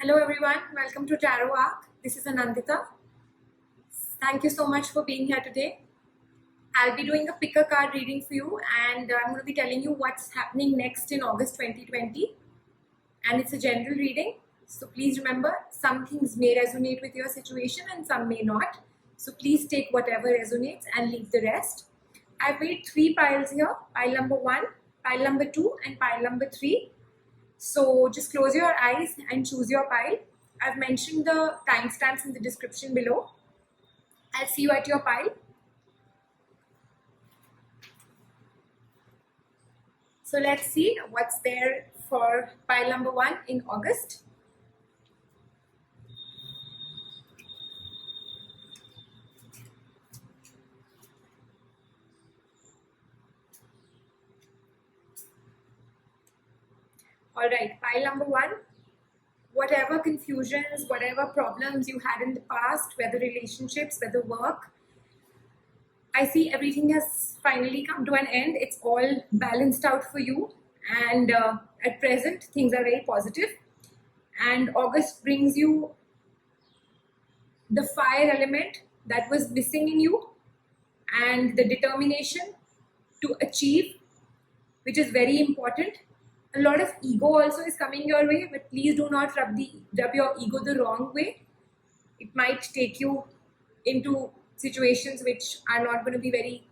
Hello everyone, welcome to Tarot Arc. This is Anandita. Thank you so much for being here today. I'll be doing a pick a card reading for you, and I'm going to be telling you what's happening next in August 2020. And it's a general reading, so please remember some things may resonate with your situation and some may not. So please take whatever resonates and leave the rest. I've made 3 piles here, pile number 1, pile number 2 and pile number 3. So just close your eyes and choose your pile. I've mentioned the timestamps in the description below. I'll see you at your pile. So let's see what's there for pile number 1 in August. Alright, pile number 1. Whatever confusions, whatever problems you had in the past, whether relationships, whether work, I see everything has finally come to an end. It's all balanced out for you, and at present things are very positive. And August brings you the fire element that was missing in you and the determination to achieve, which is very important. A lot of ego also is coming your way, but please do not rub your ego the wrong way. It might take you into situations which are not going to be very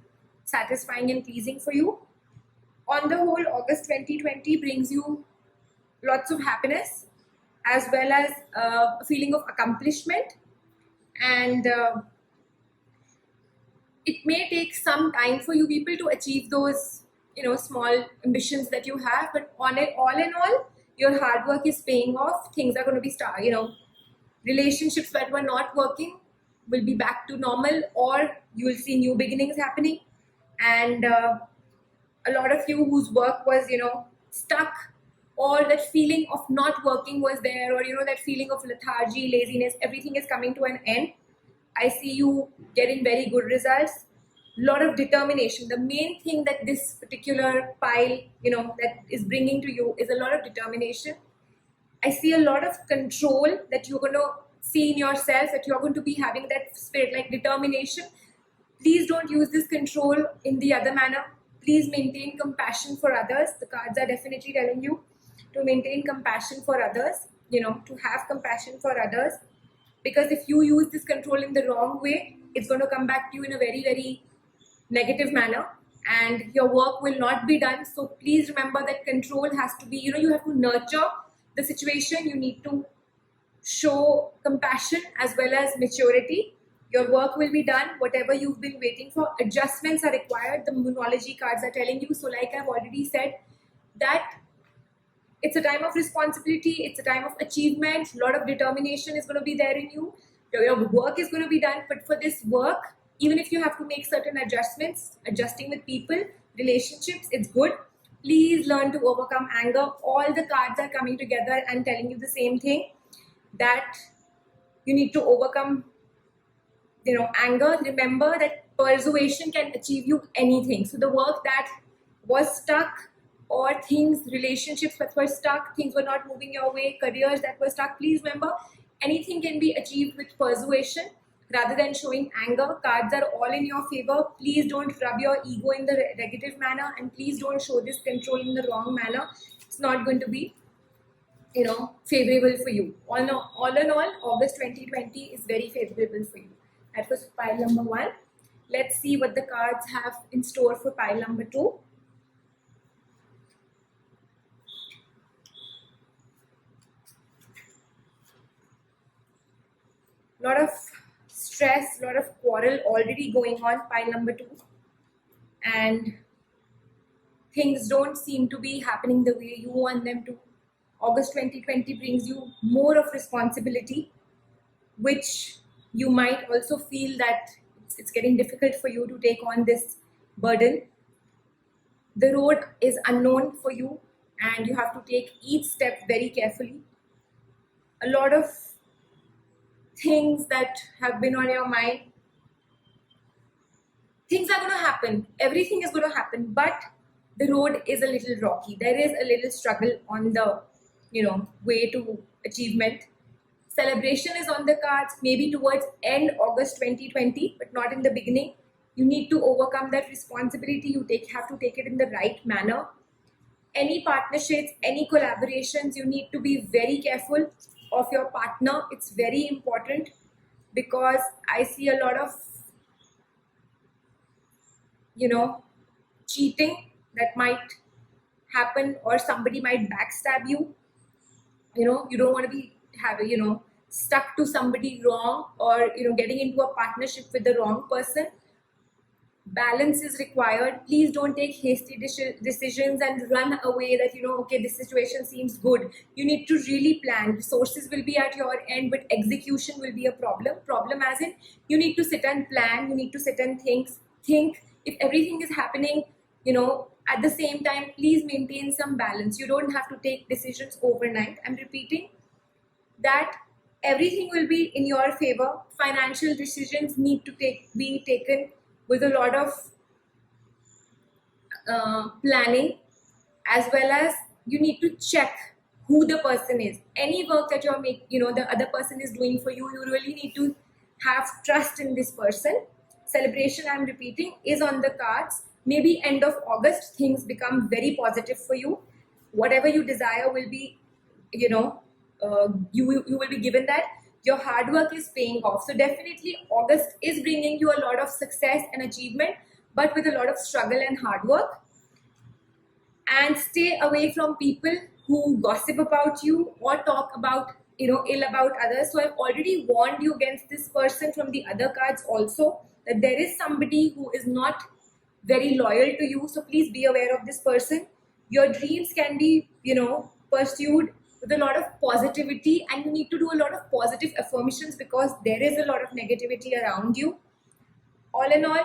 satisfying and pleasing for you. On the whole, August 2020 brings you lots of happiness as well as a feeling of accomplishment, and it may take some time for you people to achieve those small ambitions that you have, but all in all, your hard work is paying off. Things are going to be relationships that were not working will be back to normal, or you will see new beginnings happening. And a lot of you whose work was stuck, or that feeling of not working was there, or that feeling of lethargy, laziness, everything is coming to an end. I see you getting very good results. Lot of determination. The main thing that this particular pile that is bringing to you is a lot of determination. I see a lot of control that you're going to see in yourself, that you're going to be having that spirit like determination. Please don't use this control in the other manner. Please maintain compassion for others. The cards are definitely telling you to maintain compassion for others, to have compassion for others, because if you use this control in the wrong way, it's going to come back to you in a very, very negative manner, and your work will not be done. So please remember that control has to be, you have to nurture the situation. You need to show compassion as well as maturity. Your work will be done. Whatever you've been waiting for, adjustments are required. The Moonology cards are telling you. So like I've already said, that it's a time of responsibility, it's a time of achievement. A lot of determination is going to be there in you. Your work is going to be done, but for this work, even if you have to make certain adjustments, adjusting with people, relationships, it's good. Please learn to overcome anger. All the cards are coming together and telling you the same thing, that you need to overcome anger. Remember that persuasion can achieve you anything. So the work that was stuck, or things, relationships that were stuck, things were not moving your way, careers that were stuck, please remember, anything can be achieved with persuasion rather than showing anger. Cards are all in your favor. Please don't rub your ego in the negative manner, and please don't show this control in the wrong manner. It's not going to be favorable for you. All in all, August 2020 is very favorable for you. That was pile number 1. Let's see what the cards have in store for pile number 2. Lot of stress, lot of quarrel already going on, pile number 2, and things don't seem to be happening the way you want them to. August 2020 brings you more of responsibility, which you might also feel that it's getting difficult for you to take on this burden. The road is unknown for you, and you have to take each step very carefully. A lot of things that have been on your mind, things are going to happen. Everything is going to happen, but the road is a little rocky. There is a little struggle on the way to achievement. Celebration is on the cards, maybe towards end August 2020, but not in the beginning. You need to overcome that responsibility. You have to take it in the right manner. Any partnerships, any collaborations, you need to be very careful of your partner. It's very important, because I see a lot of, cheating that might happen, or somebody might backstab you. You don't want to be stuck to somebody wrong, or getting into a partnership with the wrong person. Balance is required. Please don't take hasty decisions and run away that okay, this situation seems good. You need to really plan. Resources will be at your end, but execution will be a problem, as in you need to sit and plan. You need to sit and think if everything is happening at the same time. Please maintain some balance. You don't have to take decisions overnight. I'm repeating that everything will be in your favor. Financial decisions need to be taken with a lot of planning, as well as you need to check who the person is. Any work that you're making, the other person is doing for you, you really need to have trust in this person. Celebration, I'm repeating, is on the cards. Maybe end of August, things become very positive for you. Whatever you desire will be, you will be given that. Your hard work is paying off. So definitely August is bringing you a lot of success and achievement, but with a lot of struggle and hard work. And stay away from people who gossip about you or talk about ill about others. So I've already warned you against this person from the other cards also, that there is somebody who is not very loyal to you. So please be aware of this person. Your dreams can be pursued with a lot of positivity, and you need to do a lot of positive affirmations, because there is a lot of negativity around you. All in all,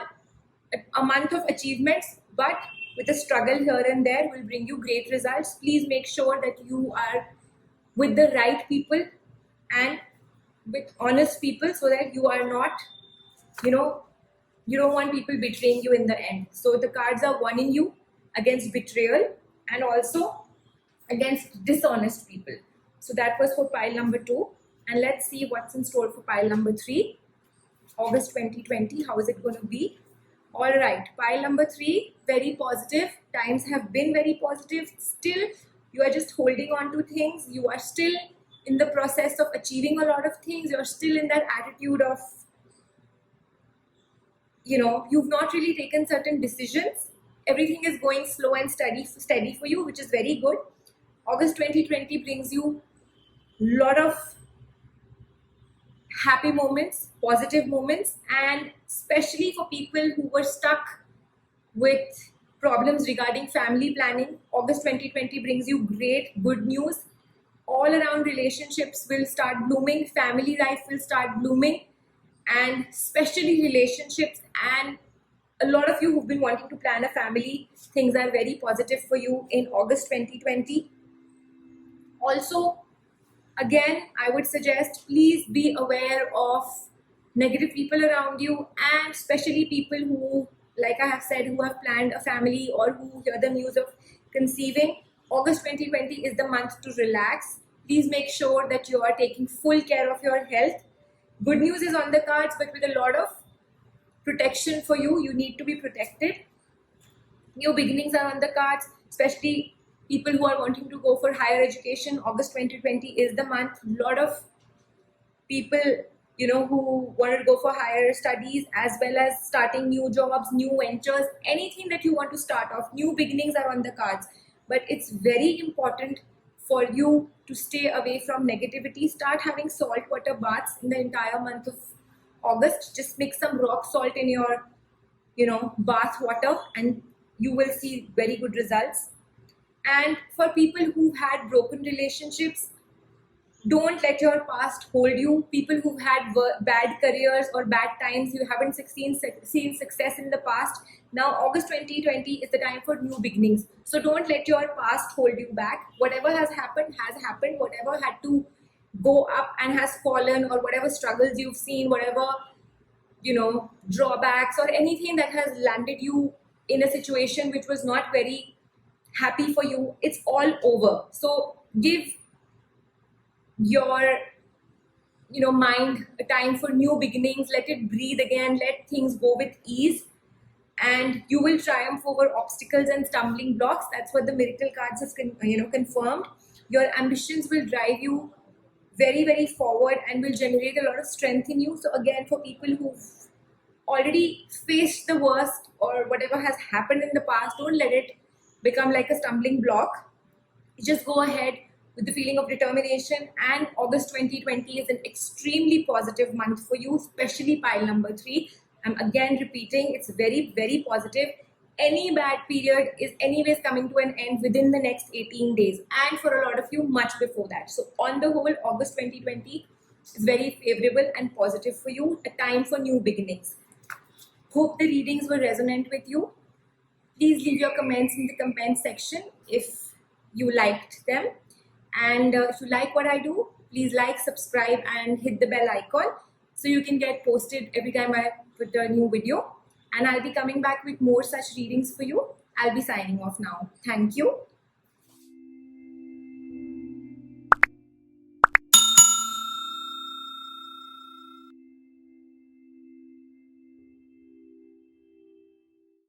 a month of achievements, but with a struggle here and there, will bring you great results. Please make sure that you are with the right people and with honest people, so that you are not, you don't want people betraying you in the end. So the cards are warning you against betrayal and also against dishonest people. So that was for pile number 2. And let's see what's in store for pile number 3. August 2020, how is it going to be? All right, pile number 3, very positive. Times have been very positive. Still, you are just holding on to things. You are still in the process of achieving a lot of things. You're still in that attitude of, you've not really taken certain decisions. Everything is going slow and steady for you, which is very good. August 2020 brings you a lot of happy moments, positive moments, and especially for people who were stuck with problems regarding family planning, August 2020 brings you great good news. All around relationships will start blooming, family life will start blooming, and especially relationships. And a lot of you who've been wanting to plan a family, things are very positive for you in August 2020. Also, again, I would suggest, please be aware of negative people around you, and especially people who, like I have said, who have planned a family or who hear the news of conceiving. August 2020 is the month to relax. Please make sure that you are taking full care of your health. Good news is on the cards, but with a lot of protection for you. You need to be protected. New beginnings are on the cards, especially people who are wanting to go for higher education. August 2020 is the month. A lot of people, who want to go for higher studies, as well as starting new jobs, new ventures, anything that you want to start off. New beginnings are on the cards. But it's very important for you to stay away from negativity. Start having saltwater baths in the entire month of August. Just mix some rock salt in your, bath water, and you will see very good results. And for people who had broken relationships, don't let your past hold you. People who've had bad careers or bad times, you haven't seen success in the past. Now, August 2020 is the time for new beginnings. So don't let your past hold you back. Whatever has happened has happened. Whatever had to go up and has fallen, or whatever struggles you've seen, whatever, drawbacks or anything that has landed you in a situation which was not very happy for you, it's all over. So give your mind, a time for new beginnings. Let it breathe again. Let things go with ease, and you will triumph over obstacles and stumbling blocks. That's what the miracle cards has confirmed. Your ambitions will drive you very, very forward and will generate a lot of strength in you. So again, for people who've already faced the worst or whatever has happened in the past, don't let it become like a stumbling block. Just go ahead with the feeling of determination. And August 2020 is an extremely positive month for you, especially pile number 3. I'm again repeating, it's very, very positive. Any bad period is anyways coming to an end within the next 18 days, and for a lot of you much before that. So on the whole, August 2020 is very favorable and positive for you, a time for new beginnings. Hope the readings will resonate with you. Please leave your comments in the comment section if you liked them. And if you like what I do, please like, subscribe, and hit the bell icon so you can get posted every time I put a new video. And I'll be coming back with more such readings for you. I'll be signing off now. Thank you.